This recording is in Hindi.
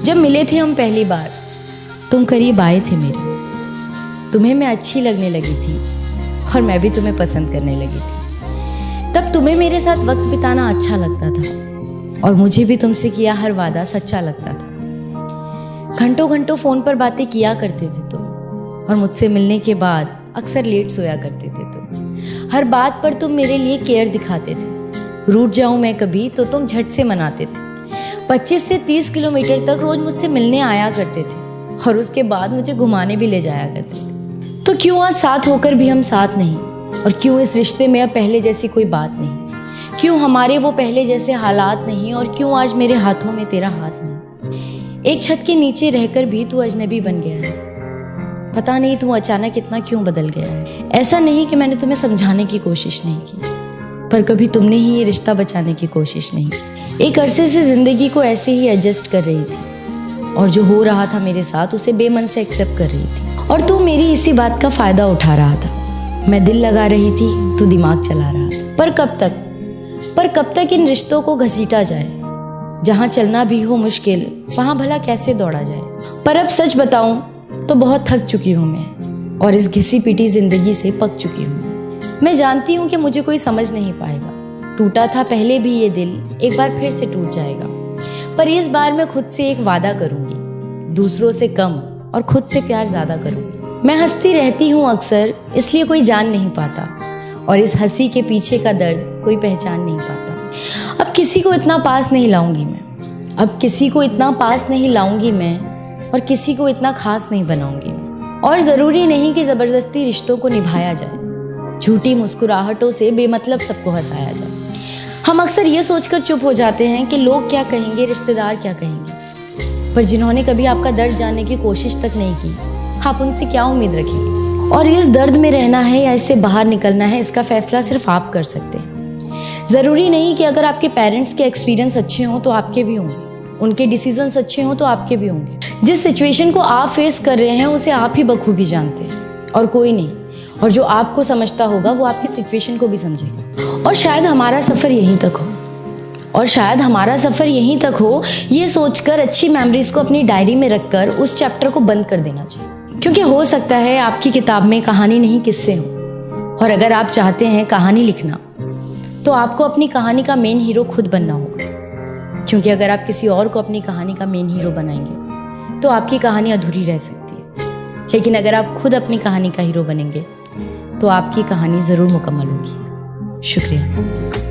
जब मिले थे हम पहली बार, तुम करीब आए थे मेरे। तुम्हें मैं अच्छी लगने लगी थी और मैं भी तुम्हें पसंद करने लगी थी। तब तुम्हें मेरे साथ वक्त बिताना अच्छा लगता था और मुझे भी तुमसे किया हर वादा सच्चा लगता था। घंटों घंटों फ़ोन पर बातें किया करते थे तुम और मुझसे मिलने के बाद अक्सर लेट सोया करते थे तुम। हर बात पर तुम मेरे लिए केयर दिखाते थे। रूठ जाऊं मैं कभी तो तुम झट से मनाते थे। 25 से 30 किलोमीटर तक रोज मुझसे मिलने आया करते थे और उसके बाद मुझे घुमाने भी ले जाया करते थे। तो क्यों आज साथ होकर भी हम साथ नहीं, और क्यों इस रिश्ते में अब पहले जैसी कोई बात नहीं? क्यों हमारे वो पहले जैसे हालात नहीं, और क्यों आज मेरे हाथों में तेरा हाथ नहीं? एक छत के नीचे रहकर भी तू अजनबी बन गया है। पता नहीं तू अचानक इतना क्यों बदल गया है। ऐसा नहीं कि मैंने तुम्हें समझाने की कोशिश नहीं की, पर कभी तुमने ही ये रिश्ता बचाने की कोशिश नहीं की। एक अरसे से जिंदगी को ऐसे ही एडजस्ट कर रही थी और जो हो रहा था मेरे साथ उसे बेमन से एक्सेप्ट कर रही थी, और तू मेरी इसी बात का फायदा उठा रहा था। मैं दिल लगा रही थी, तू दिमाग चला रहा था। पर कब तक इन रिश्तों को घसीटा जाए? जहाँ चलना भी हो मुश्किल, वहाँ भला कैसे दौड़ा जाए? पर अब सच बताऊं तो बहुत थक चुकी हूँ मैं, और इस घिसी पिटी जिंदगी से पक चुकी हूँ। मैं जानती हूँ कि मुझे कोई समझ नहीं पाएगा। टूटा था पहले भी ये दिल, एक बार फिर से टूट जाएगा। पर इस बार मैं खुद से एक वादा करूंगी, दूसरों से कम और खुद से प्यार ज्यादा करूंगी। मैं हंसती रहती हूँ अक्सर, इसलिए कोई जान नहीं पाता, और इस हंसी के पीछे का दर्द कोई पहचान नहीं पाता। अब किसी को इतना पास नहीं लाऊंगी मैं, अब किसी को इतना पास नहीं लाऊंगी मैं, और किसी को इतना खास नहीं बनाऊंगी मैं। और जरूरी नहीं कि जबरदस्ती रिश्तों को निभाया जाए, झूठी मुस्कुराहटों से बेमतलब सबको हंसाया जाए। हम अक्सर ये सोचकर चुप हो जाते हैं कि लोग क्या कहेंगे, रिश्तेदार क्या कहेंगे, पर जिन्होंने कभी आपका दर्द जानने की कोशिश तक नहीं की, आप उनसे क्या उम्मीद रखेंगे? और इस दर्द में रहना है या इससे बाहर निकलना है, इसका फैसला सिर्फ आप कर सकते हैं। जरूरी नहीं कि अगर आपके पेरेंट्स के एक्सपीरियंस अच्छे हों तो आपके भी होंगे, उनके डिसीजंस अच्छे हों तो आपके भी होंगे। जिस सिचुएशन को आप फेस कर रहे हैं उसे आप ही बखूबी जानते हैं और कोई नहीं, और जो आपको समझता होगा वो आपकी सिचुएशन को भी समझेगा। और शायद हमारा सफ़र यहीं तक हो, ये सोचकर अच्छी मेमोरीज को अपनी डायरी में रखकर उस चैप्टर को बंद कर देना चाहिए। क्योंकि हो सकता है आपकी किताब में कहानी नहीं किस्से हो, और अगर आप चाहते हैं कहानी लिखना तो आपको अपनी कहानी का मेन हीरो खुद बनना होगा। क्योंकि अगर आप किसी और को अपनी कहानी का मेन हीरो बनाएंगे तो आपकी कहानी अधूरी रह सकती है, लेकिन अगर आप खुद अपनी कहानी का हीरो बनेंगे तो आपकी कहानी ज़रूर मुकम्मल होगी। शुक्रिया।